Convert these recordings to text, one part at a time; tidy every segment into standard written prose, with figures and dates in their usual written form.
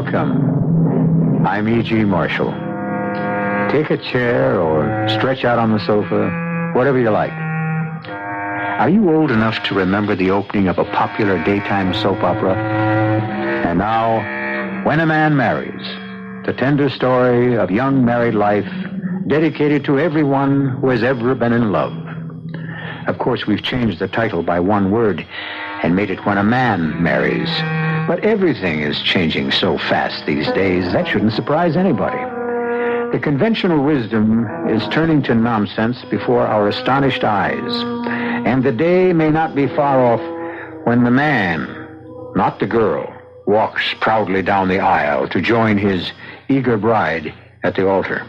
Welcome. I'm E.G. Marshall. Take a chair or stretch out on the sofa, whatever you like. Are you old enough to remember the opening of a popular daytime soap opera? And now, When a Man Marries, the tender story of young married life dedicated to everyone who has ever been in love. Of course, we've changed the title by one word and made it When a Man Marries. But everything is changing so fast these days, that shouldn't surprise anybody. The conventional wisdom is turning to nonsense before our astonished eyes. And the day may not be far off when the man, not the girl, walks proudly down the aisle to join his eager bride at the altar.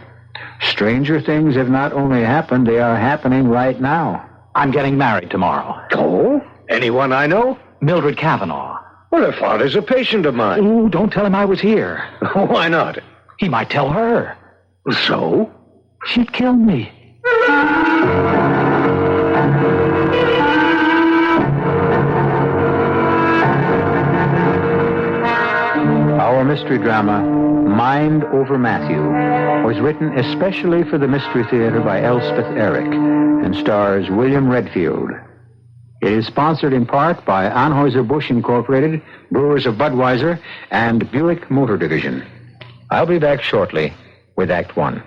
Stranger things have not only happened, they are happening right now. I'm getting married tomorrow. Oh? Anyone I know? Mildred Cavanaugh. Well, her father's a patient of mine. Ooh, don't tell him I was here. Why not? He might tell her. So? She'd kill me. Our mystery drama, Mind Over Matthew, was written especially for the Mystery Theater by Elspeth Eric and stars William Redfield. It is sponsored in part by Anheuser-Busch Incorporated, Brewers of Budweiser, and Buick Motor Division. I'll be back shortly with Act One.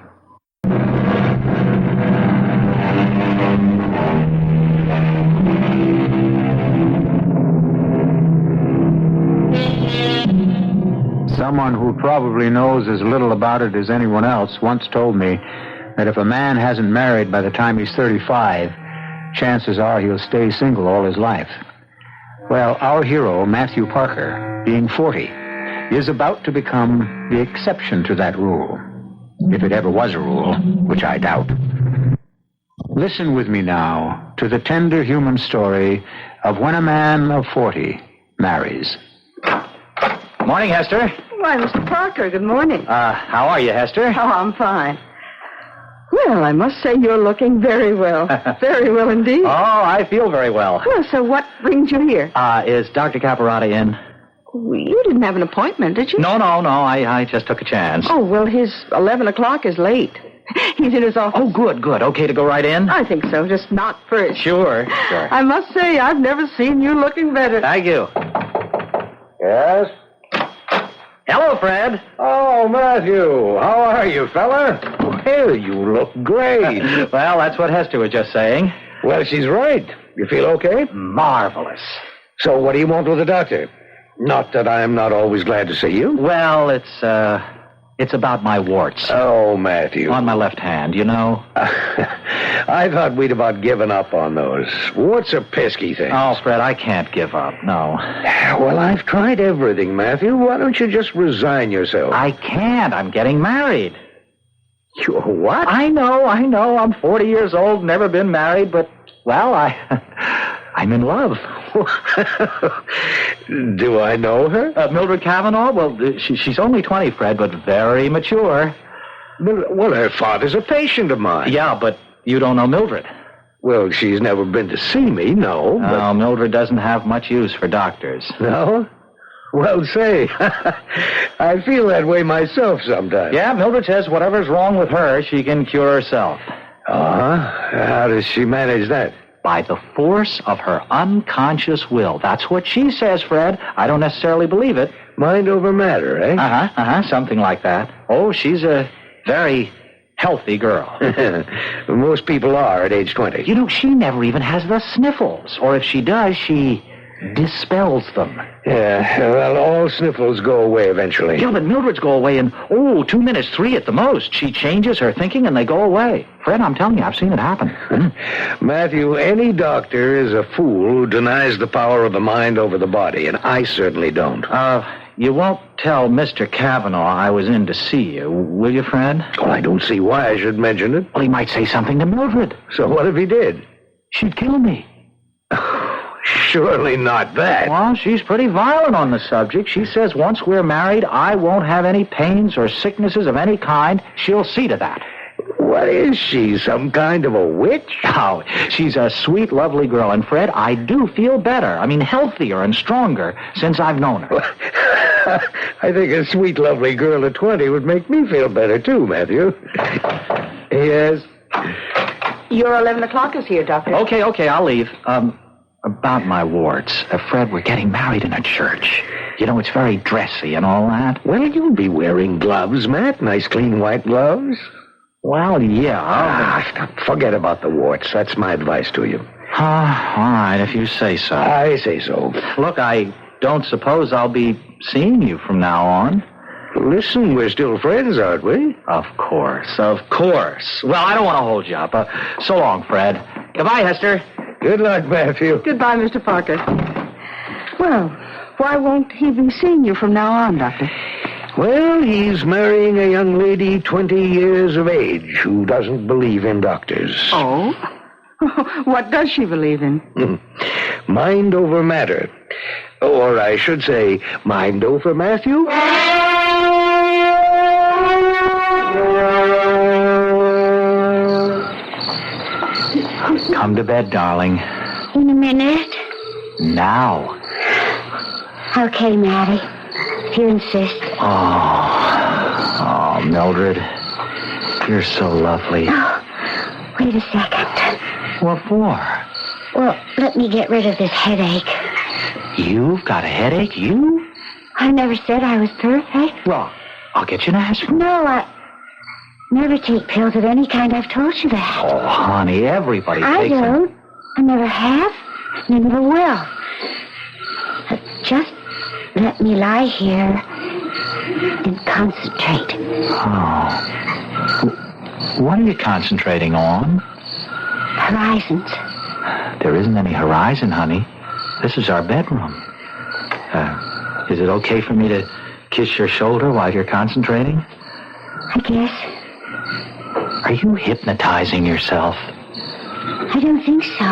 Someone who probably knows as little about it as anyone else once told me that if a man hasn't married by the time he's 35, chances are he'll stay single all his life. Well, our hero, Matthew Parker, being 40, is about to become the exception to that rule. If it ever was a rule, which I doubt. Listen with me now to the tender human story of when a man of 40 marries. Morning, Hester. Why, Mr. Parker, good morning. How are you, Hester? Oh, I'm fine. Well, I must say you're looking very well. Very well indeed. Oh, I feel very well. Well, so what brings you here? Is Dr. Caparati in? You didn't have an appointment, did you? No. I just took a chance. Oh, well, his 11 o'clock is late. He's in his office. Oh, good. Okay to go right in? I think so, just not first. Sure. I must say, I've never seen you looking better. Thank you. Yes? Hello, Fred. Oh, Matthew. How are you, fella? Well, you look great. Well, that's what Hester was just saying. Well, she's right. You feel okay? Marvelous. So what do you want with the doctor? Not that I'm not always glad to see you. Well, it's about my warts. Oh, Matthew. On my left hand, you know. I thought we'd about given up on those. What's a pesky thing? Oh, Fred, I can't give up, no. Well, I've tried everything, Matthew. Why don't you just resign yourself? I can't. I'm getting married. You're what? I know. I'm 40 years old, never been married, but, well, I'm in love. Do I know her? Mildred Cavanaugh? Well, she's only 20, Fred, but very mature. Well, her father's a patient of mine. Yeah, but you don't know Mildred. Well, she's never been to see me, no. No, Mildred doesn't have much use for doctors. No? Well, say, I feel that way myself sometimes. Yeah, Mildred says whatever's wrong with her, she can cure herself. How does she manage that? By the force of her unconscious will. That's what she says, Fred. I don't necessarily believe it. Mind over matter, eh? Something like that. Oh, she's a very healthy girl. Most people are at age 20. You know, she never even has the sniffles. Or if she does, she dispels them. Yeah, well, all sniffles go away eventually. Yeah, but Mildred's go away in, 2 minutes, 3 at the most. She changes her thinking and they go away. Fred, I'm telling you, I've seen it happen. Matthew, any doctor is a fool who denies the power of the mind over the body, and I certainly don't. You won't tell Mr. Cavanaugh I was in to see you, will you, Fred? Well, I don't see why I should mention it. Well, he might say something to Mildred. So what if he did? She'd kill me. Surely not that. Well, she's pretty violent on the subject. She says once we're married, I won't have any pains or sicknesses of any kind. She'll see to that. What is she, some kind of a witch? Oh, she's a sweet, lovely girl. And, Fred, I do feel better. I mean, healthier and stronger since I've known her. I think a sweet, lovely girl of 20 would make me feel better, too, Matthew. Yes? Your 11 o'clock is here, Doctor. Okay, I'll leave. About my warts. Fred, we're getting married in a church. You know, it's very dressy and all that. Well, you'll be wearing gloves, Matt. Nice, clean, white gloves. Well, yeah. Forget about the warts. That's my advice to you. All right, if you say so. I say so. Look, I don't suppose I'll be seeing you from now on. Listen, we're still friends, aren't we? Of course. Well, I don't want to hold you up. So long, Fred. Goodbye, Hester. Good luck, Matthew. Goodbye, Mr. Parker. Well, why won't he be seeing you from now on, Doctor? Well, he's marrying a young lady 20 years of age who doesn't believe in doctors. Oh? What does she believe in? Mind over matter. Or I should say, mind over Matthew? Come to bed, darling. In a minute. Now. Okay, Maddie. If you insist. Oh, Mildred. You're so lovely. Oh, wait a second. What for? Well, let me get rid of this headache. You've got a headache, you? I never said I was perfect. Well, I'll get you an aspirin. No, I never take pills of any kind. I've told you that. Oh, honey, everybody I takes them. don't. I never have, and I never will. Just let me lie here and concentrate. Oh. What are you concentrating on? Horizons. There isn't any horizon, honey. This is our bedroom. Is it okay for me to kiss your shoulder while you're concentrating? I guess. Are you hypnotizing yourself? I don't think so.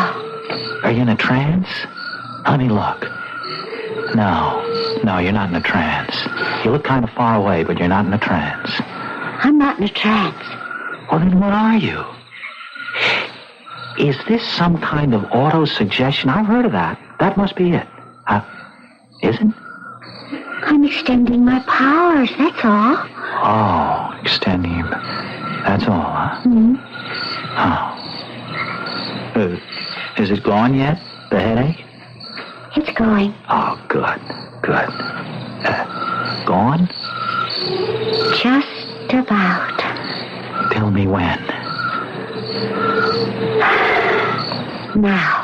Are you in a trance? Honey, look. No, you're not in a trance. You look kind of far away, but you're not in a trance. I'm not in a trance. Well, then what are you? Is this some kind of auto-suggestion? I've heard of that. That must be it. Is it? I'm extending my powers, that's all. Oh, extending your... That's all, huh? Mm-hmm. Oh. Is it gone yet, the headache? It's going. Oh, good. Gone? Just about. Tell me when. Now.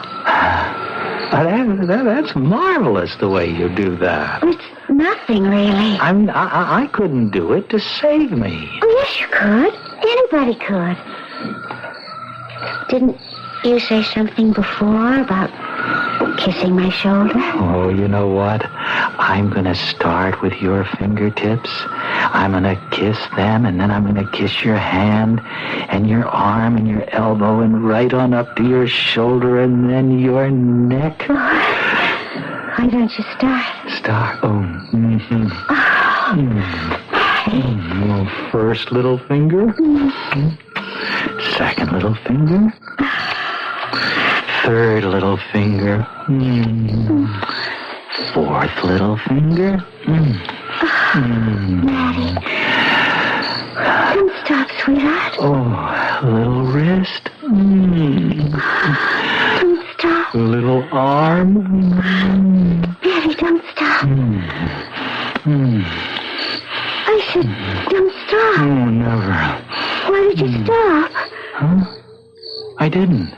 That's marvelous, the way you do that. It's nothing, really. I couldn't do it to save me. Oh, yes, you could. Anybody could. Didn't you say something before about kissing my shoulder? Oh, you know what? I'm going to start with your fingertips. I'm going to kiss them, and then I'm going to kiss your hand and your arm and your elbow and right on up to your shoulder and then your neck. Oh, why don't you start? Start? Oh, First little finger. Second little finger. Third little finger. Fourth little finger. Maddie. Don't stop, sweetheart. Oh, little wrist. Don't stop. Little arm. Maddie, don't stop. I said, don't stop. Oh, never. Why did you stop? Huh? I didn't.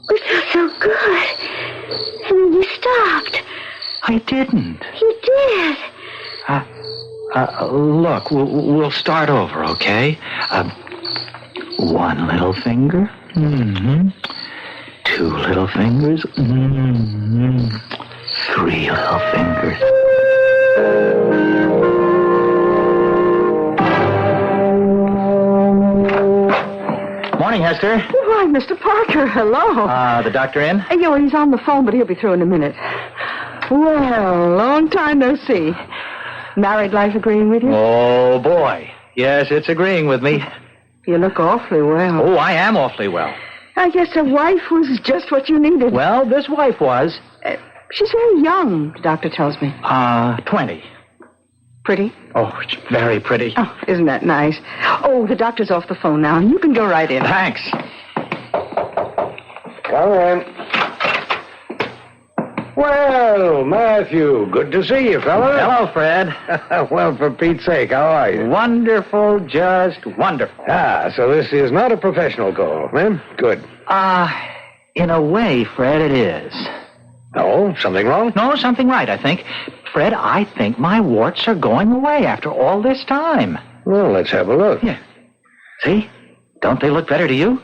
It felt so good. And then you stopped. I didn't. You did. Look, we'll start over, okay? One little finger. Two little fingers. 3 little fingers. Morning, Hester. Why, Mr. Parker, hello. The doctor in? He's on the phone, but he'll be through in a minute. Well, long time no see. Married life agreeing with you? Oh, boy. Yes, it's agreeing with me. You look awfully well. Oh, I am awfully well. I guess a wife was just what you needed. Well, this wife was. She's very young, the doctor tells me. 20. Pretty? Oh, it's very pretty. Oh, isn't that nice? Oh, the doctor's off the phone now. You can go right in. Thanks. Come in. Well, Matthew, good to see you, fella. Hello, Fred. Well, for Pete's sake, how are you? Wonderful, just wonderful. Ah, so this is not a professional call, eh? Good. In a way, Fred, it is. Oh, something wrong? No, something right, I think. Fred, I think my warts are going away after all this time. Well, let's have a look. Yeah. See? Don't they look better to you?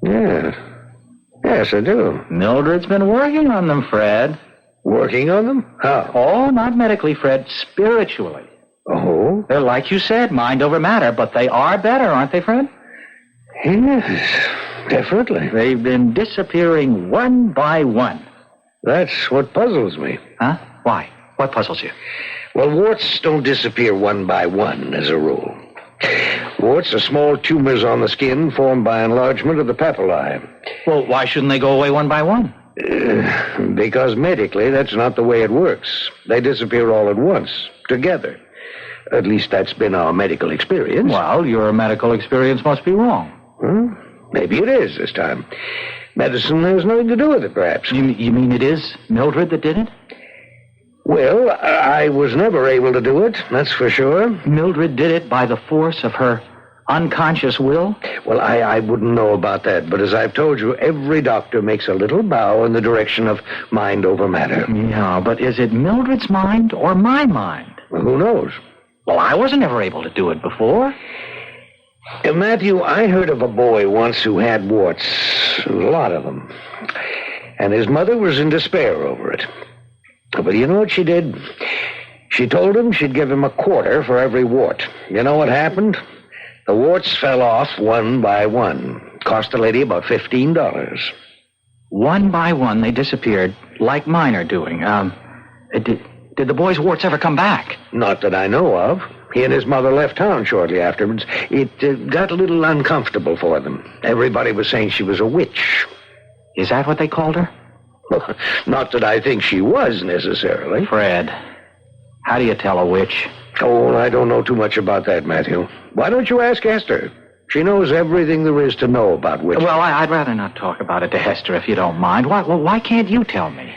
Yeah. Yes, I do. Mildred's been working on them, Fred. Working on them? How? Oh, not medically, Fred. Spiritually. Oh? They're like you said, mind over matter, but they are better, aren't they, Fred? Yes, definitely. They've been disappearing one by one. That's what puzzles me. Huh? Why? What puzzles you? Well, warts don't disappear one by one, as a rule. Warts are small tumors on the skin formed by enlargement of the papillae. Well, why shouldn't they go away one by one? Because medically, that's not the way it works. They disappear all at once, together. At least that's been our medical experience. Well, your medical experience must be wrong. Maybe it is this time. Medicine has nothing to do with it, perhaps. You mean it is Mildred that did it? Well, I was never able to do it, that's for sure. Mildred did it by the force of her unconscious will? Well, I wouldn't know about that, but as I've told you, every doctor makes a little bow in the direction of mind over matter. Yeah, but is it Mildred's mind or my mind? Well, who knows? Well, I wasn't ever able to do it before. Matthew, I heard of a boy once who had warts, a lot of them, and his mother was in despair over it. But you know what she did? She told him she'd give him a quarter for every wart. You know what happened? The warts fell off one by one. Cost the lady about $15. One by one, they disappeared, like mine are doing. Did the boy's warts ever come back? Not that I know of. He and his mother left town shortly afterwards. It got a little uncomfortable for them. Everybody was saying she was a witch. Is that what they called her? Not that I think she was, necessarily. Fred, how do you tell a witch? Oh, I don't know too much about that, Matthew. Why don't you ask Hester? She knows everything there is to know about witches. Well, I'd rather not talk about it to Hester, if you don't mind. Why can't you tell me?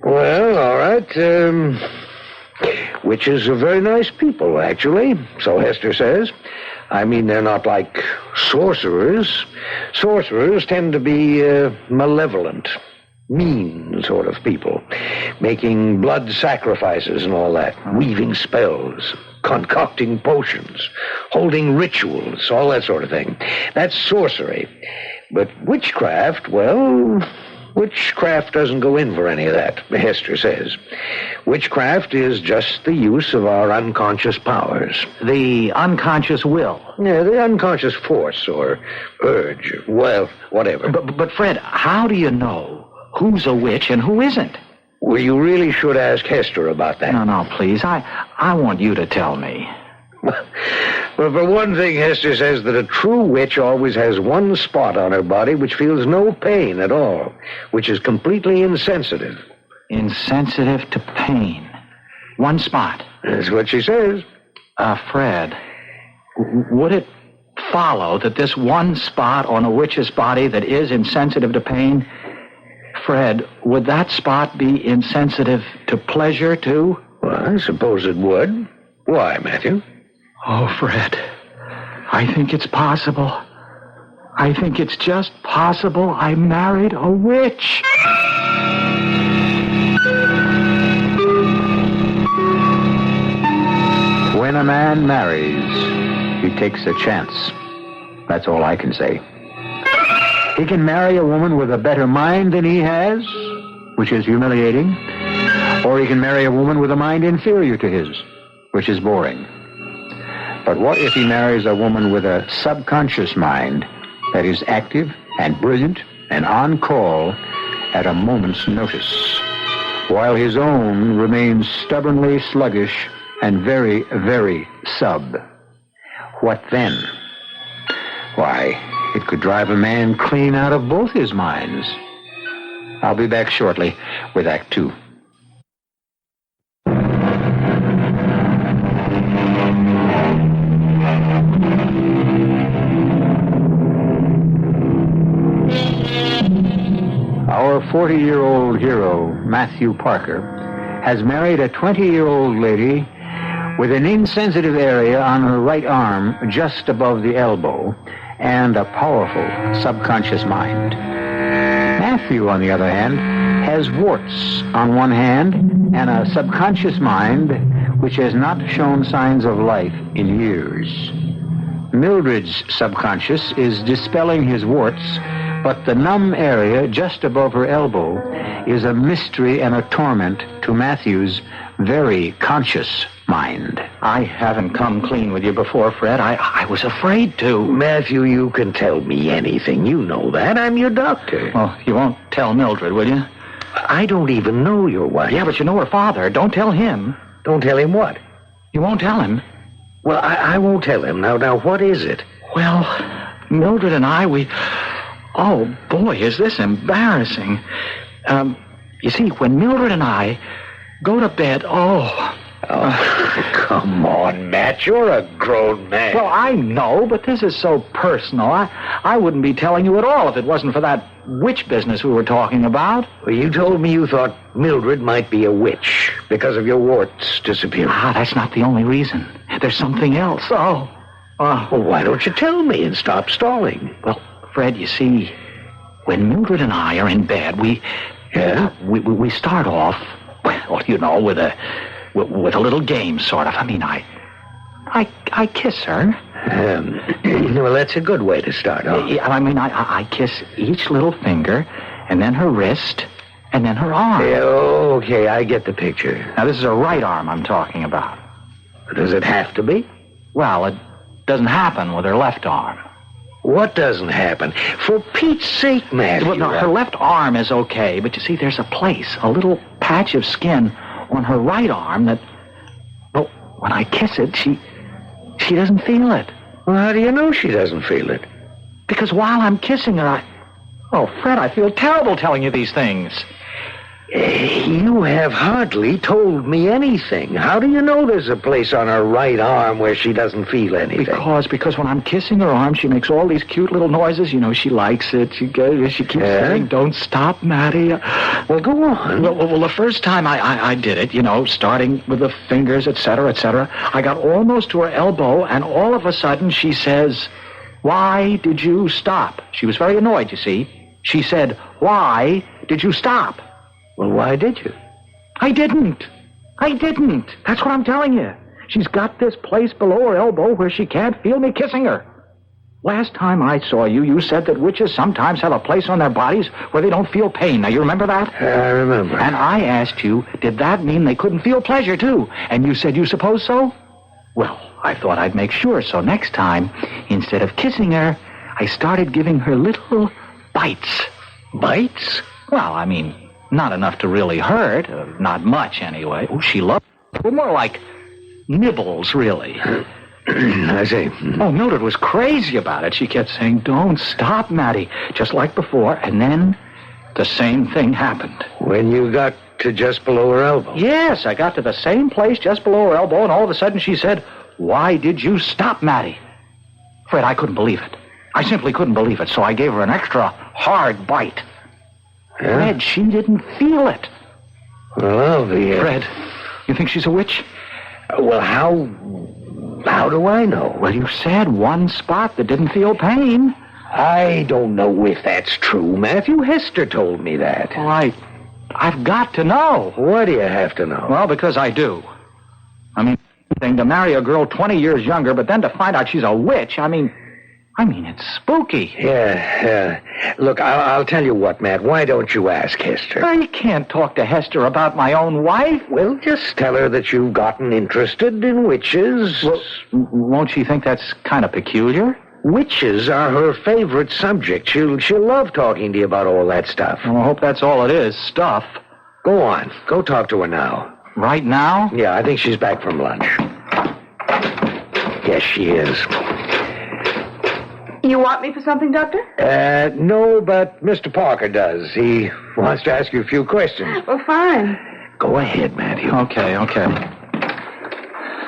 Well, all right. Witches are very nice people, actually, so Hester says. I mean, they're not like sorcerers. Sorcerers tend to be malevolent, mean sort of people, making blood sacrifices and all that, weaving spells, concocting potions, holding rituals, all that sort of thing. That's sorcery. But witchcraft, well, witchcraft doesn't go in for any of that, Hester says. Witchcraft is just the use of our unconscious powers. The unconscious will. Yeah, the unconscious force or urge, well, whatever. But Fred, how do you know who's a witch and who isn't? Well, you really should ask Hester about that. No, please. I want you to tell me. Well, for one thing, Hester says that a true witch always has one spot on her body which feels no pain at all, which is completely insensitive. Insensitive to pain. One spot. That's what she says. Fred, would it follow that this one spot on a witch's body that is insensitive to pain, Fred, would that spot be insensitive to pleasure, too? Well, I suppose it would. Why, Matthew? Oh, Fred, I think it's possible. I think it's just possible I married a witch. When a man marries, he takes a chance. That's all I can say. He can marry a woman with a better mind than he has, which is humiliating, or he can marry a woman with a mind inferior to his, which is boring. But what if he marries a woman with a subconscious mind that is active and brilliant and on call at a moment's notice, while his own remains stubbornly sluggish and very, very sub? What then? Why, it could drive a man clean out of both his minds. I'll be back shortly with Act 2. 40-year-old hero, Matthew Parker, has married a 20-year-old lady with an insensitive area on her right arm just above the elbow and a powerful subconscious mind. Matthew, on the other hand, has warts on one hand and a subconscious mind which has not shown signs of life in years. Mildred's subconscious is dispelling his warts, but the numb area just above her elbow is a mystery and a torment to Matthew's very conscious mind. I haven't come clean with you before, Fred. I was afraid to. Matthew, you can tell me anything. You know that. I'm your doctor. Well, you won't tell Mildred, will you? I don't even know your wife. Yeah, but you know her father. Don't tell him. Don't tell him what? You won't tell him? Well, I won't tell him. Now, what is it? Well, Mildred and I, Oh, boy, is this embarrassing. You see, when Mildred and I go to bed, come on, Matt. You're a grown man. Well, I know, but this is so personal. I wouldn't be telling you at all if it wasn't for that witch business we were talking about. Well, you told me you thought Mildred might be a witch because of your warts disappearing. That's not the only reason. There's something else. Well, why don't you tell me and stop stalling? Well, Fred, you see, when Mildred and I are in bed, we start off, well, you know, with a little game, sort of. I mean, I kiss her. Well, that's a good way to start off. I mean, I kiss each little finger, and then her wrist, and then her arm. Okay, I get the picture. Now, this is her right arm I'm talking about. Does it have to be? Well, it doesn't happen with her left arm. What doesn't happen? For Pete's sake, Matthew. Well, no, her left arm is okay, but you see, there's a little patch of skin on her right arm that, well, when I kiss it, she doesn't feel it. Well, how do you know she doesn't feel it? Because while I'm kissing her, Fred, I feel terrible telling you these things. You have hardly told me anything. How do you know there's a place on her right arm where she doesn't feel anything? Because when I'm kissing her arm, she makes all these cute little noises. You know, she likes it. She keeps saying, "Don't stop, Matty." Well, go on. Well, the first time I did it, you know, starting with the fingers, etc., I got almost to her elbow, and all of a sudden she says, "Why did you stop?" She was very annoyed, you see. She said, "Why did you stop?" Well, why did you? I didn't. That's what I'm telling you. She's got this place below her elbow where she can't feel me kissing her. Last time I saw you, you said that witches sometimes have a place on their bodies where they don't feel pain. Now, you remember that? I remember. And I asked you, did that mean they couldn't feel pleasure, too? And you said you suppose so? Well, I thought I'd make sure, so next time, instead of kissing her, I started giving her little bites. Bites? Well, I mean, not enough to really hurt. Not much, anyway. Oh, she loved it. Well, more like nibbles, really. I see. Oh, Mildred was crazy about it. She kept saying, "Don't stop, Matty," just like before. And then the same thing happened. When you got to just below her elbow? Yes, I got to the same place just below her elbow, and all of a sudden she said, "Why did you stop, Matty?" Fred, I couldn't believe it. I simply couldn't believe it, so I gave her an extra hard bite. Yeah? Fred, she didn't feel it. Well, I'll be... Fred, you think she's a witch? Well, how do I know? Well, you said one spot that didn't feel pain. I don't know if that's true, Matthew. Hester told me that. Well, I've got to know. What do you have to know? Well, because I do. I mean, thing to marry a girl 20 years younger, but then to find out she's a witch, I mean, it's spooky. Yeah. Look, I'll tell you what, Matt. Why don't you ask Hester? I can't talk to Hester about my own wife. Well, just tell her that you've gotten interested in witches. Well, won't she think that's kind of peculiar? Witches are her favorite subject. She'll love talking to you about all that stuff. Well, I hope that's all it is, stuff. Go on. Go talk to her now. Right now? Yeah, I think she's back from lunch. Yes, she is. You want me for something, Doctor? No, but Mr. Parker does. He wants to ask you a few questions. Well, fine. Go ahead, Matthew. Okay.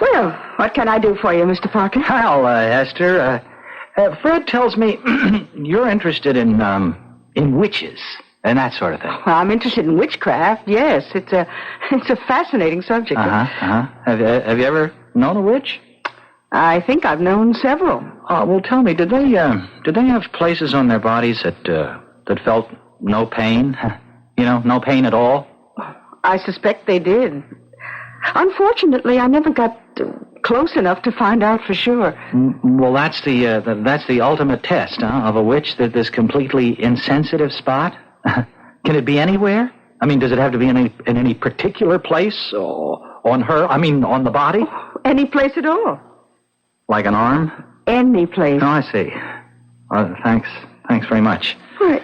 Well, what can I do for you, Mr. Parker? Well, Hester, Fred tells me you're interested in witches. and that sort of thing. Well, I'm interested in witchcraft, yes. It's a fascinating subject. Have you ever known a witch? I think I've known several. Well, tell me, did they have places on their bodies that felt no pain? You know, no pain at all? I suspect they did. Unfortunately, I never got close enough to find out for sure. Well, that's the ultimate test of a witch, that this completely insensitive spot. Can it be anywhere? I mean, does it have to be in any particular place or on her? I mean, on the body? Any place at all. Like an arm? Any place. Oh, I see. Thanks very much. What?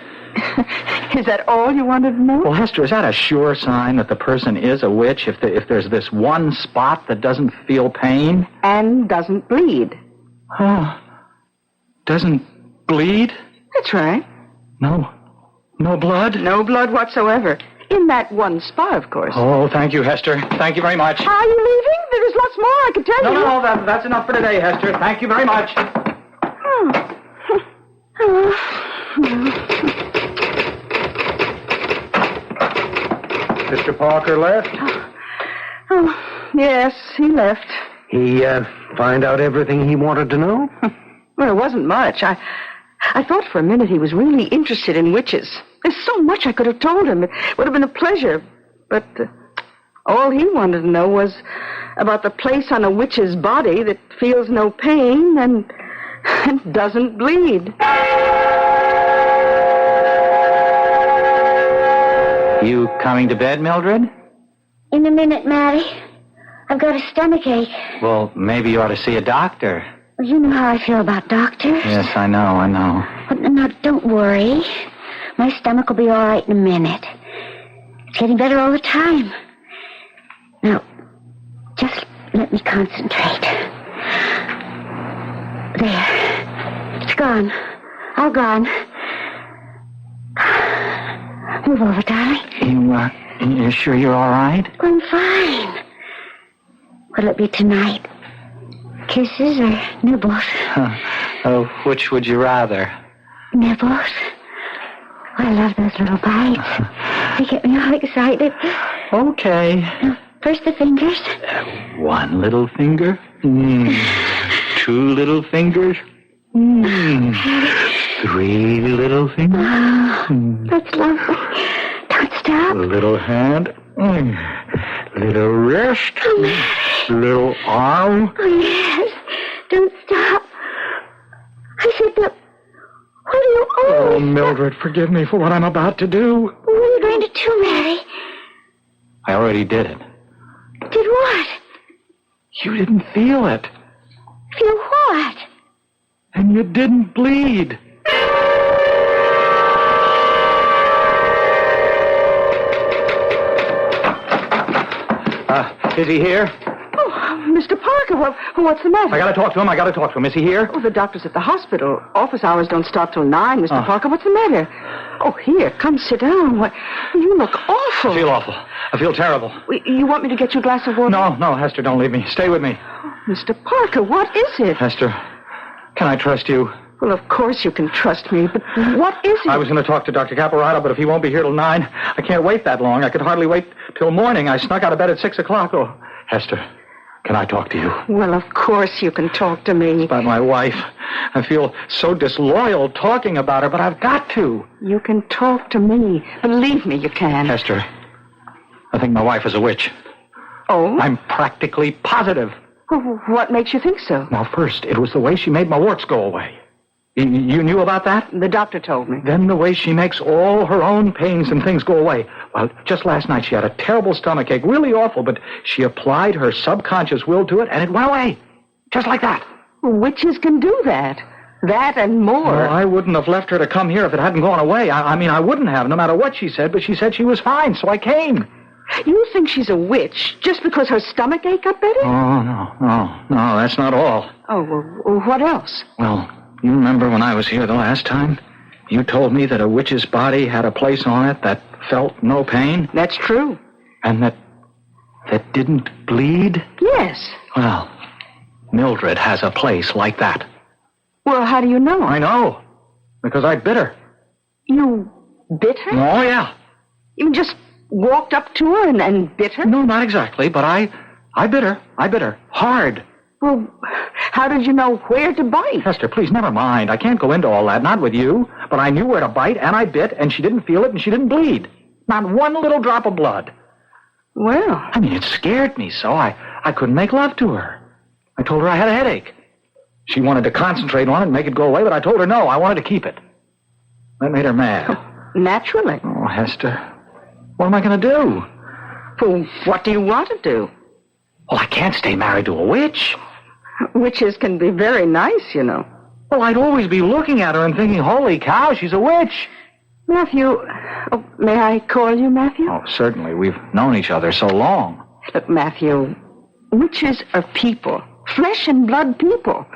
Is that all you wanted to know? Well, Hester, is that a sure sign that the person is a witch if there's this one spot that doesn't feel pain? And doesn't bleed. Doesn't bleed? That's right. No blood? No blood whatsoever. In that one spot, of course. Oh, thank you, Hester. Thank you very much. Are you leaving? There's lots more I can tell you. No, that's enough for today, Hester. Thank you very much. Mr. Parker left? Oh, yes, he left. He find out everything he wanted to know? Well, it wasn't much. I thought for a minute he was really interested in witches. There's so much I could have told him. It would have been a pleasure. But all he wanted to know was about the place on a witch's body that feels no pain and doesn't bleed. You coming to bed, Mildred? In a minute, Mary. I've got a stomachache. Well, maybe you ought to see a doctor. Well, you know how I feel about doctors. Yes, I know. But now, don't worry. My stomach will be all right in a minute. It's getting better all the time. Now, just let me concentrate. There. It's gone. All gone. Move over, darling. You sure you're all right? I'm fine. What'll it be tonight? Kisses or nibbles? Which would you rather? Nibbles. Oh, I love those little bites. They get me all excited. Okay. Now, first the fingers. One little finger. Two little fingers. 3 little fingers. Oh, that's lovely. Don't stop. Little hand. Little wrist. Little arm. Oh, yes. Don't stop. I said that. What are you Oh, Mildred, forgive me for what I'm about to do. What are you going to do, Mary? I already did it. Did what? You didn't feel it. Feel what? And you didn't bleed. Is he here? Oh, Mr. Parker, what's the matter? I gotta talk to him. Is he here? Oh, the doctor's at the hospital. Office hours don't start till 9, Mr. Parker. What's the matter? Oh, here, come sit down. You look awful. I feel awful. I feel terrible. You want me to get you a glass of water? No, Hester, don't leave me. Stay with me. Oh, Mr. Parker, what is it? Hester, can I trust you? Well, of course you can trust me, but what is it? I was going to talk to Dr. Caporato, but if he won't be here till 9, I can't wait that long. I could hardly wait till morning. I snuck out of bed at 6 o'clock. Oh, Hester, can I talk to you? Well, of course you can talk to me. About my wife. I feel so disloyal talking about her, but I've got to. You can talk to me. Believe me, you can. Hester, I think my wife is a witch. Oh? I'm practically positive. Well, what makes you think so? Now, first, it was the way she made my warts go away. You knew about that? The doctor told me. Then the way she makes all her own pains and things go away. Well, just last night she had a terrible stomachache, really awful, but she applied her subconscious will to it, and it went away. Just like that. Witches can do that. That and more. Well, I wouldn't have left her to come here if it hadn't gone away. I mean, I wouldn't have, no matter what she said, but she said she was fine, so I came. You think she's a witch just because her stomach ache got better? Oh, no, that's not all. Oh, well, what else? Well, you remember when I was here the last time? You told me that a witch's body had a place on it that felt no pain? That's true. And that didn't bleed? Yes. Well, Mildred has a place like that. Well, how do you know? I know, because I bit her. You bit her? Oh, yeah. You just walked up to her and bit her? No, not exactly, but I bit her. I bit her. Hard. Well, how did you know where to bite? Hester, please, never mind. I can't go into all that, not with you. But I knew where to bite, and I bit, and she didn't feel it, and she didn't bleed. Not one little drop of blood. Well, I mean, it scared me so I couldn't make love to her. I told her I had a headache. She wanted to concentrate on it and make it go away, but I told her no, I wanted to keep it. That made her mad. naturally. Oh, Hester, what am I going to do? Well, what do you want to do? Well, I can't stay married to a witch. Witches can be very nice, you know. Well, I'd always be looking at her and thinking, holy cow, she's a witch. Matthew, may I call you Matthew? Oh, certainly. We've known each other so long. Look, Matthew, witches are people, flesh and blood people.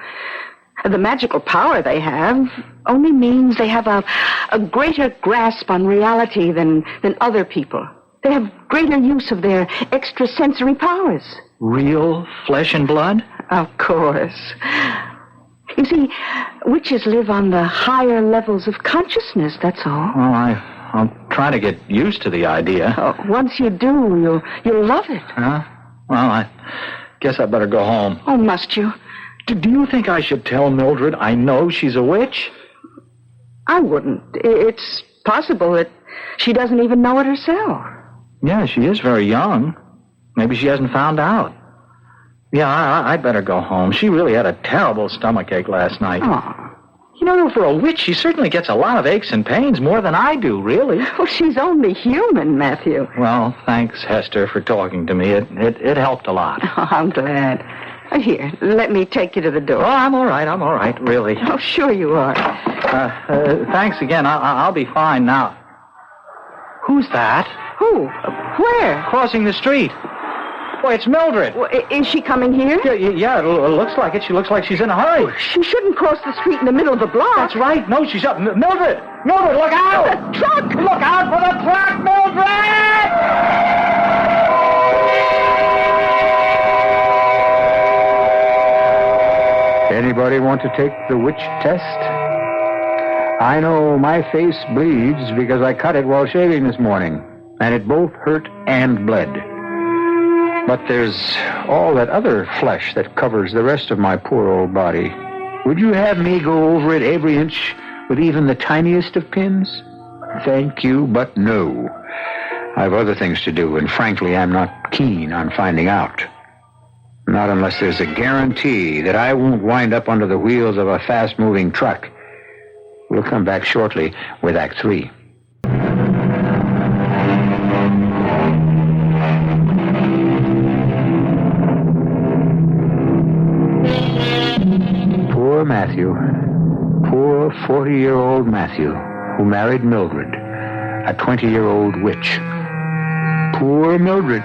The magical power they have only means they have a greater grasp on reality than other people. They have greater use of their extrasensory powers. Real flesh and blood? Of course. You see, witches live on the higher levels of consciousness, that's all. Well, I'll try to get used to the idea. Oh, once you do, you'll love it. Huh? Well, I guess I better go home. Oh, must you? Do you think I should tell Mildred I know she's a witch? I wouldn't. It's possible that she doesn't even know it herself. Yeah, she is very young. Maybe she hasn't found out. Yeah, I'd better go home. She really had a terrible stomachache last night. Oh. You know, for a witch, she certainly gets a lot of aches and pains, more than I do, really. Well, she's only human, Matthew. Well, thanks, Hester, for talking to me. It helped a lot. Oh, I'm glad. Here, let me take you to the door. Oh, I'm all right, really. Oh, sure you are. Thanks again. I'll be fine now. Who's that? Who? Where? Crossing the street. Boy, it's Mildred. Well, is she coming here? Yeah, it looks like it. She looks like she's in a hurry. She shouldn't cross the street in the middle of the block. That's right. No, she's up. Mildred! Mildred, look out! The truck! Look out for the truck, Mildred! Anybody want to take the witch test? I know my face bleeds because I cut it while shaving this morning, and it both hurt and bled. But there's all that other flesh that covers the rest of my poor old body. Would you have me go over it every inch with even the tiniest of pins? Thank you, but no. I've other things to do, and frankly, I'm not keen on finding out. Not unless there's a guarantee that I won't wind up under the wheels of a fast-moving truck. We'll come back shortly with Act 3. Poor Matthew. Poor 40-year-old Matthew, who married Mildred, a 20-year-old witch. Poor Mildred,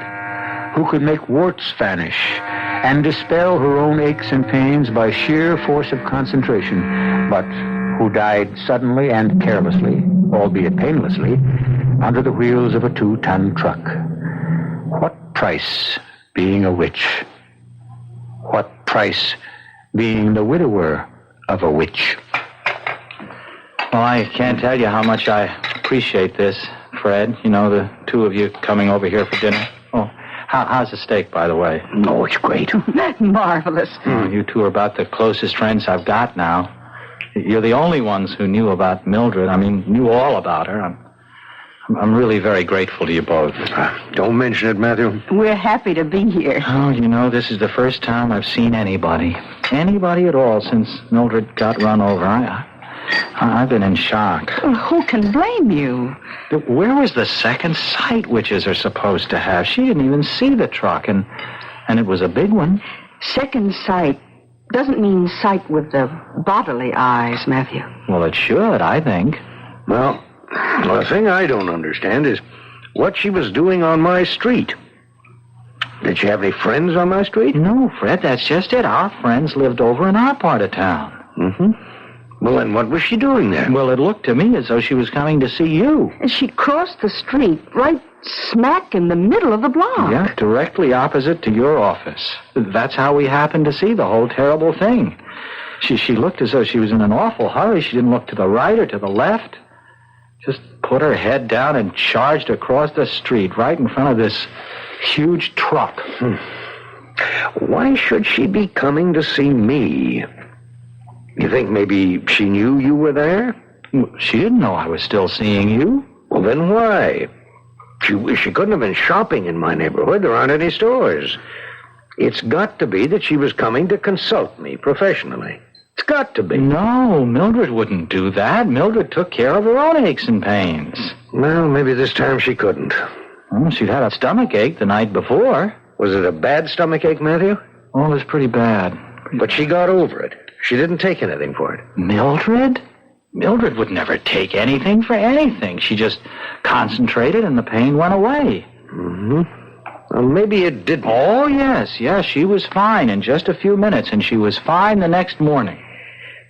who could make warts vanish and dispel her own aches and pains by sheer force of concentration, but who died suddenly and carelessly, albeit painlessly, under the wheels of a 2-ton truck. What price being a witch? What price being the widower of a witch? Well, I can't tell you how much I appreciate this, Fred. You know, the two of you coming over here for dinner. Oh, how's the steak, by the way? Oh, it's great. Marvelous. You two are about the closest friends I've got now. You're the only ones who knew about Mildred. I mean, knew all about her. I'm really very grateful to you both. Don't mention it, Matthew. We're happy to be here. Oh, you know, this is the first time I've seen anybody at all, since Mildred got run over. I've been in shock. Well, who can blame you? Where was the second sight witches are supposed to have? She didn't even see the truck, and it was a big one. Second sight doesn't mean sight with the bodily eyes, Matthew. Well, it should, I think. Well, the thing I don't understand is what she was doing on my street. Did she have any friends on my street? No, Fred, that's just it. Our friends lived over in our part of town. Mm-hmm. Well, then what was she doing there? Well, it looked to me as though she was coming to see you. And she crossed the street right smack in the middle of the block. Yeah, directly opposite to your office. That's how we happened to see the whole terrible thing. She looked as though she was in an awful hurry. She didn't look to the right or to the left. Just put her head down and charged across the street right in front of this huge truck. Why should she be coming to see me? You think maybe she knew you were there? She didn't know I was still seeing you. Well, then why? She couldn't have been shopping in my neighborhood. There aren't any stores. It's got to be that she was coming to consult me professionally. It's got to be. No, Mildred wouldn't do that. Mildred took care of her own aches and pains. Well, maybe this time she couldn't. Well, she'd had a stomach ache the night before. Was it a bad stomach ache, Matthew? Oh, it was pretty bad. But she got over it. She didn't take anything for it. Mildred? Mildred would never take anything for anything. She just concentrated and the pain went away. Mm-hmm. Well, maybe it didn't. Oh, yes, she was fine in just a few minutes, and she was fine the next morning.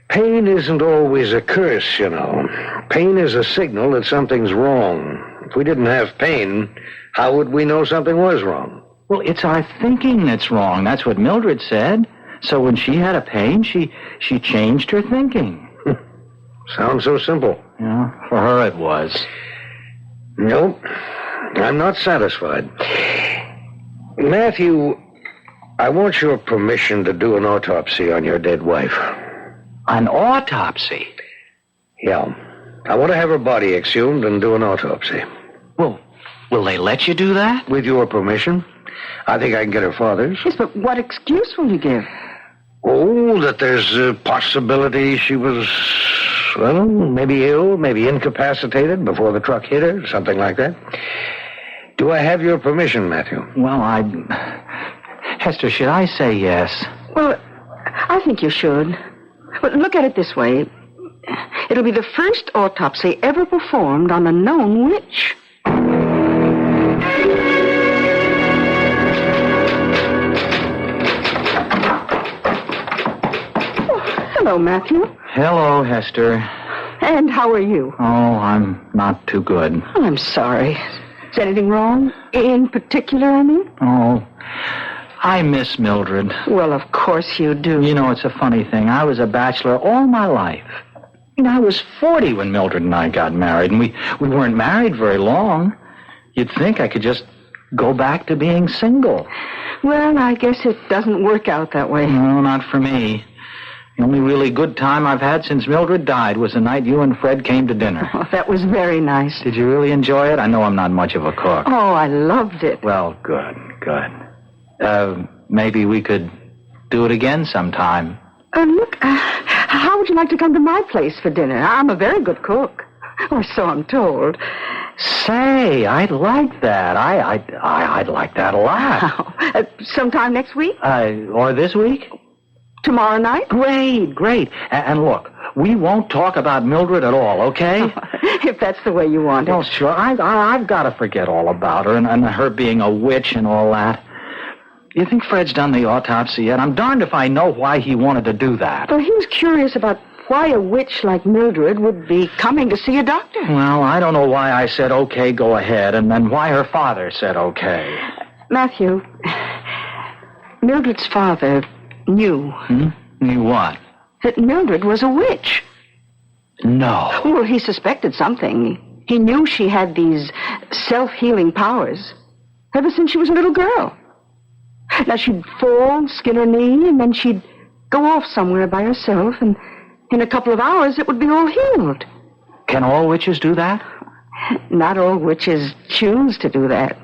Pain isn't always a curse, you know. Pain is a signal that something's wrong. If we didn't have pain, how would we know something was wrong? Well, it's our thinking that's wrong. That's what Mildred said. So when she had a pain, she changed her thinking. Sounds so simple. Yeah, for her it was. Nope, I'm not satisfied. Matthew, I want your permission to do an autopsy on your dead wife. An autopsy? Yeah. I want to have her body exhumed and do an autopsy. Well, will they let you do that? With your permission. I think I can get her father's. Yes, but what excuse will you give? Oh, that there's a possibility she was, well, maybe ill, maybe incapacitated before the truck hit her, something like that. Do I have your permission, Matthew? Well, Hester, should I say yes? Well, I think you should. But look at it this way. It'll be the first autopsy ever performed on a known witch. Hello, Matthew. Hello, Hester. And how are you? Oh, I'm not too good. Oh, I'm sorry. Is anything wrong? In particular, I mean? Oh, I miss Mildred. Well, of course you do. You know, it's a funny thing. I was a bachelor all my life. I was 40 when Mildred and I got married, and we weren't married very long. You'd think I could just go back to being single. Well, I guess it doesn't work out that way. No, not for me. The only really good time I've had since Mildred died was the night you and Fred came to dinner. Oh, that was very nice. Did you really enjoy it? I know I'm not much of a cook. Oh, I loved it. Well, good. Maybe we could do it again sometime. Look, how would you like to come to my place for dinner? I'm a very good cook. Or so I'm told. Say, I'd like that. I'd like that a lot. Sometime next week? Or this week? Tomorrow night? Great. And look, we won't talk about Mildred at all, okay? If that's the way you want it. Well, sure. I've got to forget all about her and her being a witch and all that. You think Fred's done the autopsy yet? I'm darned if I know why he wanted to do that. Well, he was curious about why a witch like Mildred would be coming to see a doctor. Well, I don't know why I said, okay, go ahead, and then why her father said okay. Matthew, Mildred's father knew. Knew what? That Mildred was a witch. No. Well, he suspected something. He knew she had these self-healing powers ever since she was a little girl. Now, she'd fall, skin her knee, and then she'd go off somewhere by herself, and in a couple of hours, it would be all healed. Can all witches do that? Not all witches choose to do that.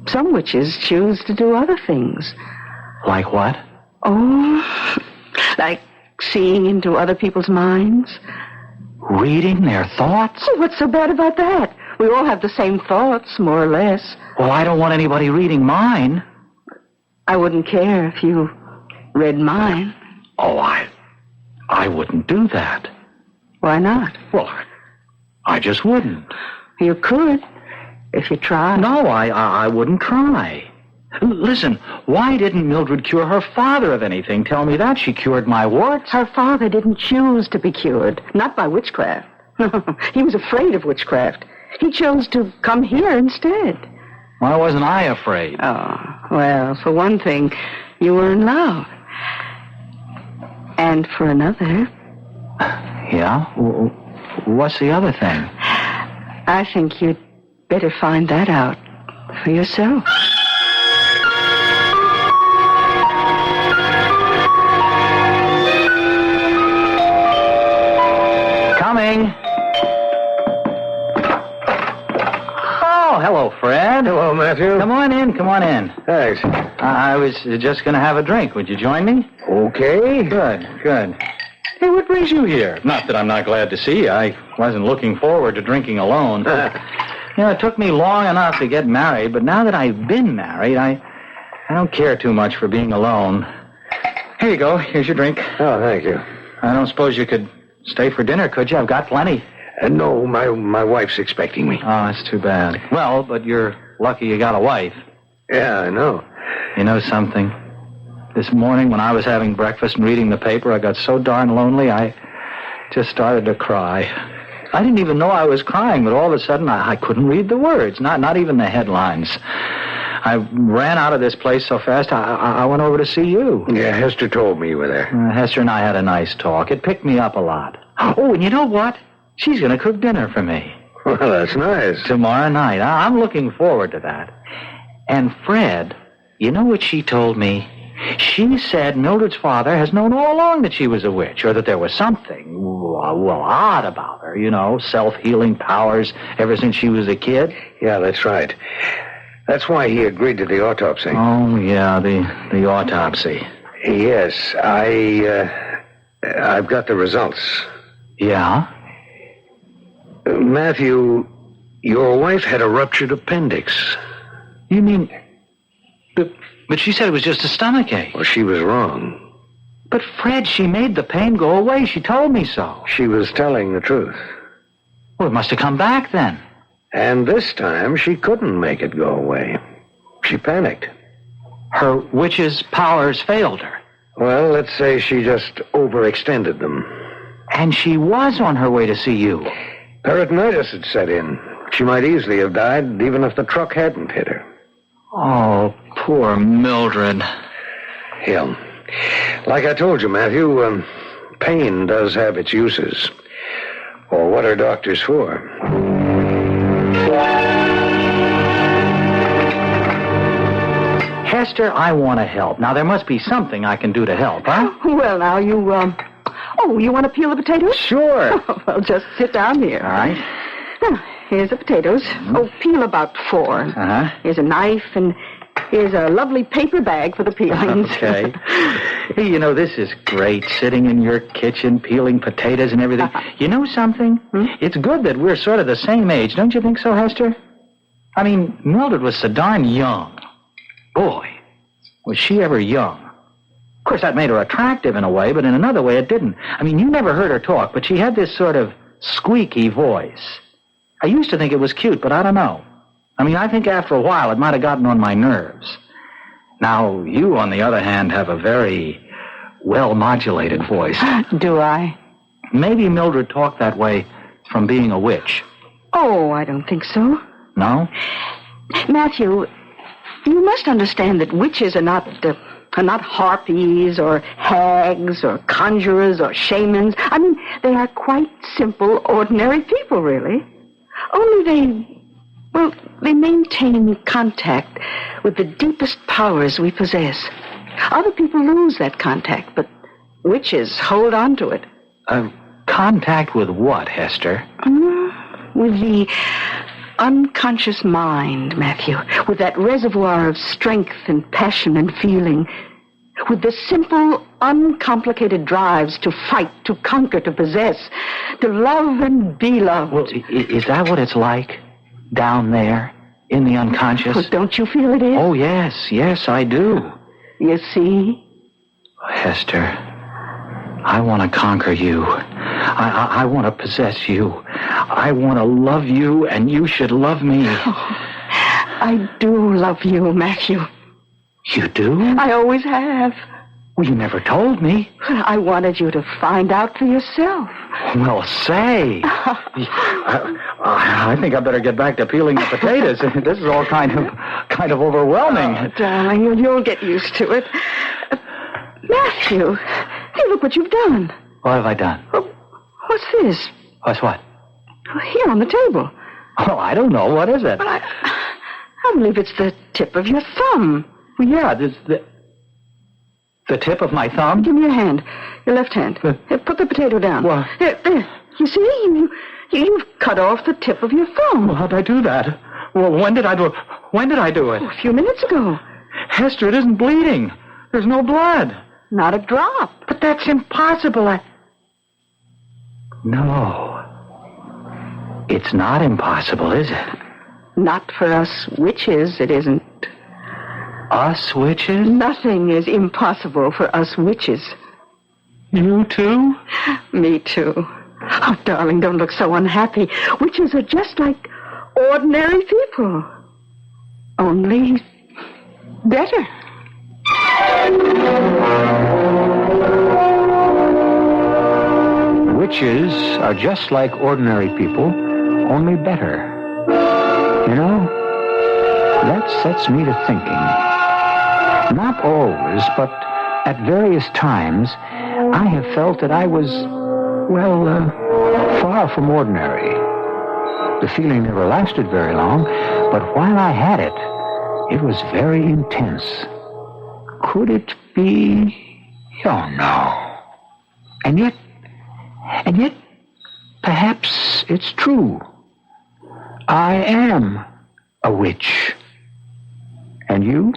Some witches choose to do other things. Like what? Oh, like seeing into other people's minds. Reading their thoughts? Oh, what's so bad about that? We all have the same thoughts, more or less. Well, I don't want anybody reading mine. I wouldn't care if you read mine. Oh, I wouldn't do that. Why not? Well, I just wouldn't. You could, if you tried. No, I wouldn't try. Listen, why didn't Mildred cure her father of anything? Tell me that. She cured my warts. Her father didn't choose to be cured, not by witchcraft. He was afraid of witchcraft. He chose to come here instead. Why wasn't I afraid? Oh, well, for one thing, you were in love. And for another... Yeah? What's the other thing? I think you'd better find that out for yourself. Coming. Oh, hello, Fred. Hello, Matthew. Come on in, come on in. Thanks. I was just going to have a drink. Would you join me? Okay. Good, good. Hey, what brings you here? Not that I'm not glad to see you. I wasn't looking forward to drinking alone. It took me long enough to get married, but now that I've been married, I don't care too much for being alone. Here you go. Here's your drink. Oh, thank you. I don't suppose you could stay for dinner, could you? I've got plenty. No, my wife's expecting me. Oh, that's too bad. Well, but you're lucky you got a wife. Yeah, I know. You know something? This morning when I was having breakfast and reading the paper, I got so darn lonely, I just started to cry. I didn't even know I was crying, but all of a sudden I couldn't read the words, not even the headlines. I ran out of this place so fast, I went over to see you. Yeah, Hester told me you were there. Hester and I had a nice talk. It picked me up a lot. Oh, and you know what? She's going to cook dinner for me. Well, that's nice. Tomorrow night. I'm looking forward to that. And Fred, you know what she told me? She said Mildred's father has known all along that she was a witch, or that there was something, well, odd about her, self-healing powers ever since she was a kid. Yeah, that's right. That's why he agreed to the autopsy. Oh, yeah, the autopsy. Yes, I've got the results. Yeah? Matthew, your wife had a ruptured appendix. You mean... But she said it was just a stomachache. Well, she was wrong. But, Fred, she made the pain go away. She told me so. She was telling the truth. Well, it must have come back then. And this time, she couldn't make it go away. She panicked. Her witch's powers failed her. Well, let's say she just overextended them. And she was on her way to see you. Peritonitis had set in. She might easily have died, even if the truck hadn't hit her. Oh, poor Mildred. Yeah. Like I told you, Matthew, pain does have its uses. Or what are doctors for? Hester, I want to help. Now, there must be something I can do to help, huh? Well, now, you want to peel the potatoes? Sure. Well, just sit down here. All right. Now, here's the potatoes. Oh, peel about 4. Uh-huh. Here's a knife, and here's a lovely paper bag for the peelings. Okay. Hey, this is great, sitting in your kitchen, peeling potatoes and everything. You know something? It's good that we're sort of the same age. Don't you think so, Hester? I mean, Mildred was so darn young. Boy, was she ever young. Of course, that made her attractive in a way, but in another way it didn't. I mean, you never heard her talk, but she had this sort of squeaky voice. I used to think it was cute, but I don't know. I mean, I think after a while it might have gotten on my nerves. Now, you, on the other hand, have a very well-modulated voice. Do I? Maybe Mildred talked that way from being a witch. Oh, I don't think so. No? Matthew, you must understand that witches are not harpies or hags or conjurers or shamans. I mean, they are quite simple, ordinary people, really. Only they maintain contact with the deepest powers we possess. Other people lose that contact, but witches hold on to it. Contact with what, Hester? With the unconscious mind, Matthew. With that reservoir of strength and passion and feeling. With the simple, uncomplicated drives to fight, to conquer, to possess, to love and be loved. Well, is that what it's like? Down there, in the unconscious? Well, don't you feel it is? Oh, yes, I do. You see? Hester, I want to conquer you. I want to possess you. I want to love you, and you should love me. Oh, I do love you, Matthew. You do? I always have. Well, you never told me. I wanted you to find out for yourself. Well, say. I think I better get back to peeling the potatoes. This is all kind of overwhelming. Oh, darling, you'll get used to it. Matthew, hey, look what you've done. What have I done? Oh, what's this? What's what? Here on the table. Oh, I don't know. What is it? But I believe it's the tip of your thumb. Well, yeah, the tip of my thumb? Give me your hand. Your left hand. Here, put the potato down. What? There. You see? You've cut off the tip of your thumb. Well, how'd I do that? Well, when did I do it? Oh, a few minutes ago. Hester, it isn't bleeding. There's no blood. Not a drop. But that's impossible. No. It's not impossible, is it? Not for us witches, it isn't. Us witches? Nothing is impossible for us witches. You too? Me too. Oh, darling, don't look so unhappy. Witches are just like ordinary people. Only better. Witches are just like ordinary people, only better. You know, that sets me to thinking. Not always, but at various times, I have felt that I was, far from ordinary. The feeling never lasted very long, but while I had it, it was very intense. Could it be? Oh, no. And yet, perhaps it's true. I am a witch. And you?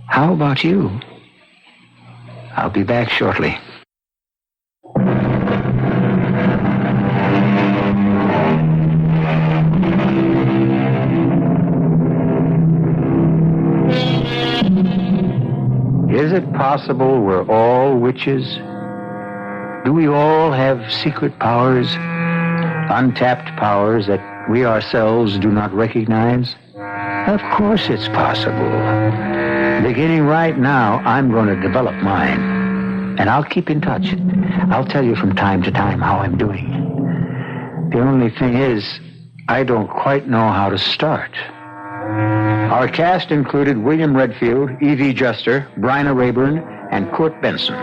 How about you? I'll be back shortly. Is it possible we're all witches? Do we all have secret powers, untapped powers that we ourselves do not recognize? Of course it's possible. Beginning right now, I'm going to develop mine. And I'll keep in touch. I'll tell you from time to time how I'm doing. The only thing is, I don't quite know how to start. Our cast included William Redfield, Evie Juster, Bryna Rayburn, and Kurt Benson.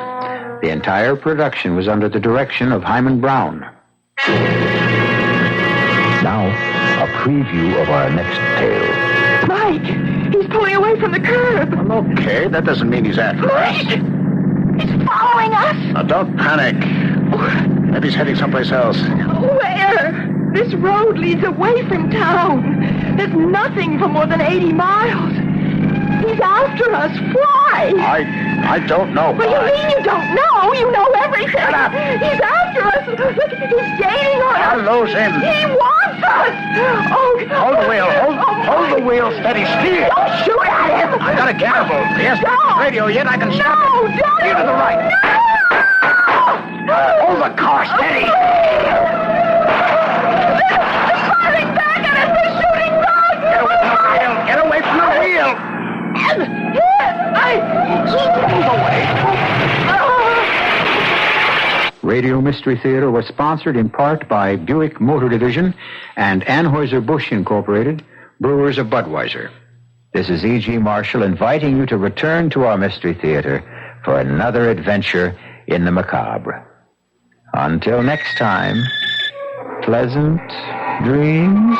The entire production was under the direction of Hyman Brown. Now, a preview of our next tale. Mike! He's pulling away from the curb! Okay, that doesn't mean he's after us. He's following us! Now, don't panic. Maybe he's heading someplace else. Where? This road leads away from town. There's nothing for more than 80 miles. He's after us. Why? I don't know. What do you mean you don't know? You know everything. Shut up. He's after us. Look, he's gaining on us. I'll lose him. He wants us. Oh, Hold the wheel. Hold the wheel steady. Steer. Don't shoot at him. I've got a gamble. He hasn't hit the radio yet. I can stop No, it. don't. Steer to the right. No. Hold the car steady. They're firing back at us. They're shooting back. Get away from the wheel. Radio Mystery Theater was sponsored in part by Buick Motor Division and Anheuser-Busch Incorporated, brewers of Budweiser. This is E.G. Marshall inviting you to return to our Mystery Theater for another adventure in the macabre. Until next time, pleasant dreams.